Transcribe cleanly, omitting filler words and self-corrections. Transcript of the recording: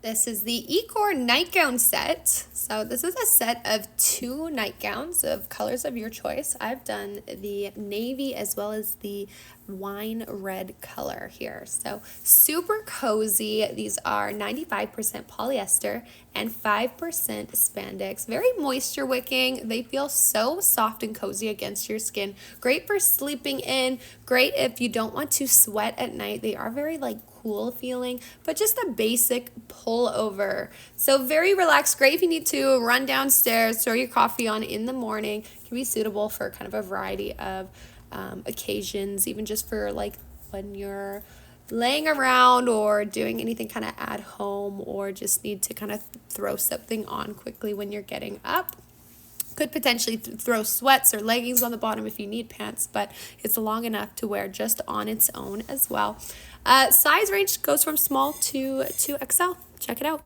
This is the Ekouaer nightgown set. So this is a set of 2 nightgowns of colors of your choice. I've done the navy as well as the wine red color here. So super cozy. These are 95% polyester and 5% spandex. Very moisture wicking. They feel so soft and cozy against your skin. Great for sleeping in. Great if you don't want to sweat at night. They are very cool feeling, but just a basic pullover. So very relaxed, great if you need to run downstairs, throw your coffee on in the morning. Can be suitable for kind of a variety of occasions, even just for when you're laying around or doing anything kind of at home, or just need to kind of throw something on quickly when you're getting up. Could potentially throw sweats or leggings on the bottom if you need pants, but it's long enough to wear just on its own as well. Size range goes from small to XL. Check it out.